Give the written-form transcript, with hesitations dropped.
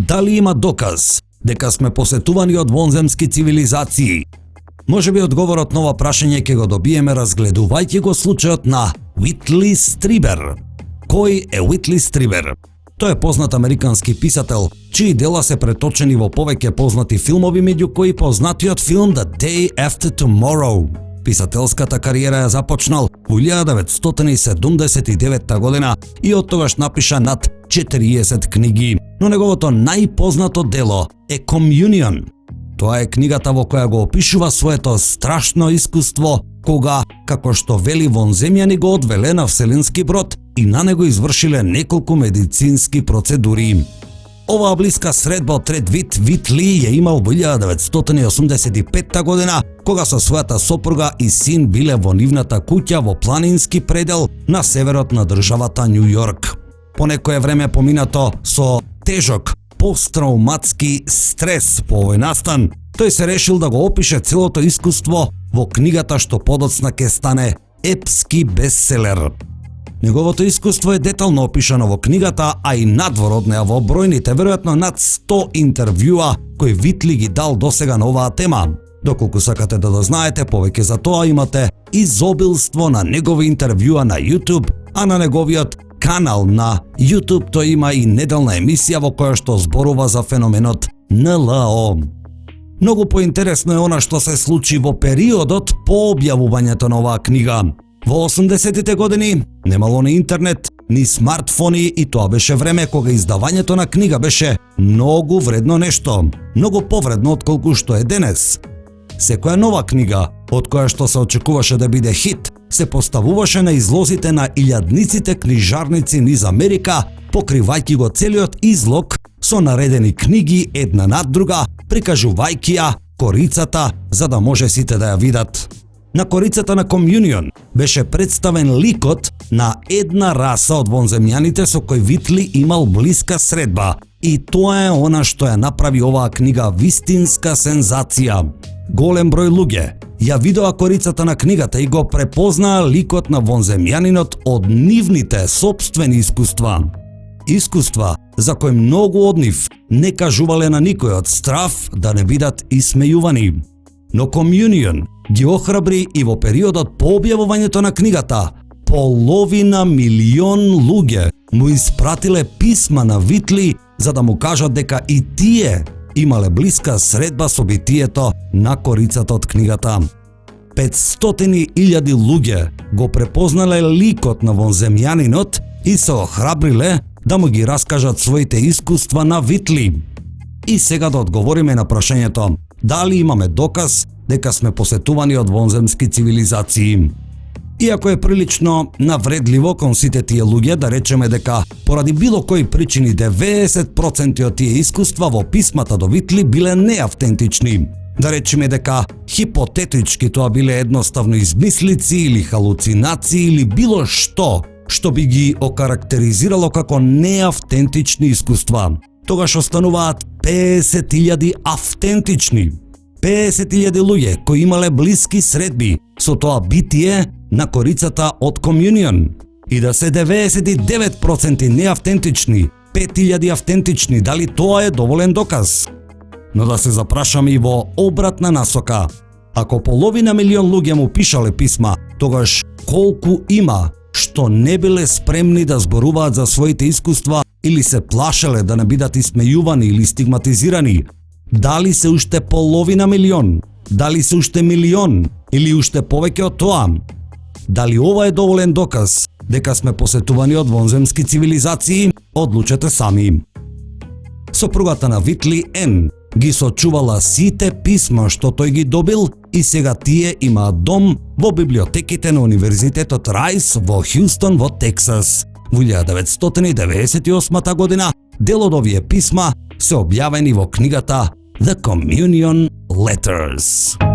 Дали има доказ дека сме посетувани од вонземски цивилизации? Можеби одговорот на ова прашање ќе го добиеме разгледувајќи го случајот на Уитли Стрибер. Кој е Уитли Стрибер? Тој е познат американски писател, чии дела се преточени во повеќе познати филмови, меѓу кои познатиот филм The Day After Tomorrow. Писателската кариера ја започнал во 1979 година и од тогаш напиша над 40 книги, но неговото најпознато дело е Communion. Тоа е книгата во која го опишува своето страшно искуство кога, како што вели, вонземјани го одвеле на вселенски брод и на него извршиле неколку медицински процедури. Оваа блиска средба од трет вид Витли ја имал во 1985 година, кога со својата сопруга и син биле во нивната куќа во планински предел на северот на државата Њу Јорк. По некое време поминато со тежок посттрауматски стрес по овој настан, тој се решил да го опише целото искуство во книгата што подоцна ќе стане епски бестселер. Неговото искуство е детално опишано во книгата, а и надвор од неа во бројните, веројатно над 100 интервјуа кои Витли ги дал досега на оваа тема. Доколку сакате да дознаете повеќе за тоа, имате изобилство на негови интервјуа на YouTube, а на неговиот канал на YouTube тој има и неделна емисија во која што зборува за феноменот НЛО. Многу поинтересно е она што се случи во периодот по објавувањето на оваа книга. Во 80-тите години немало ни интернет, ни смартфони и тоа беше време кога издавањето на книга беше многу вредно нешто, многу повредно отколку што е денес. Секоја нова книга, од која што се очекуваше да биде хит, се поставуваше на излозите на илјадниците книжарници низ Америка, покривајќи го целиот излог со наредени книги една над друга, прикажувајќи ја корицата за да може сите да ја видат. На корицата на Communion беше представен ликот на една раса од вонземјаните со кој Витли имал блиска средба. И тоа е она што ја направи оваа книга вистинска сензација. Голем број луѓе ја видоа корицата на книгата и го препознаа ликот на вонземјанинот од нивните сопствени искуства. Искуства за кои многу од нив не кажувале на никој од страв да не бидат исмејувани. Но Communion ги охрабри и во периодот по објавувањето на книгата половина милион луѓе му испратиле писма на Витли за да му кажат дека и тие имале блиска средба со битието на корицата од книгата. 500.000 луѓе го препознале ликот на вонземјанинот и се охрабриле да му ги раскажат своите искуства на Витли. И сега да одговориме на прашањето дали имаме доказ дека сме посетувани од вонземски цивилизации. Иако е прилично навредливо кон сите тие луѓе да речеме дека поради било кои причини 90% од тие искуства во писмата до Витли биле неавтентични. Да речеме дека хипотетички тоа биле едноставно измислици или халуцинации или било што би ги окарактеризирало како неавтентични искуства. Тогаш остануваат 50.000 автентични. 50.000 луѓе кои имале блиски средби со тоа битие на корицата од Communion. И да се 99% неавтентични, 5.000 автентични, дали тоа е доволен доказ? Но да се запрашаме и во обратна насока. Ако половина милион луѓе му пишале писма, тогаш колку има што не биле спремни да зборуваат за своите искуства или се плашеле да не бидат исмејувани или стигматизирани? Дали се уште половина милион? Дали се уште милион? Или уште повеќе од тоа? Дали ова е доволен доказ дека сме посетувани од вонземски цивилизации? Одлучете сами. Сопругата на Витли, Ен, ги сочувала сите писма што тој ги добил и сега тие имаат дом во библиотеките на Универзитетот Райс во Хјустон во Тексас. Во 1998 година дел од овие писма се објавени во книгата The Communion Letters.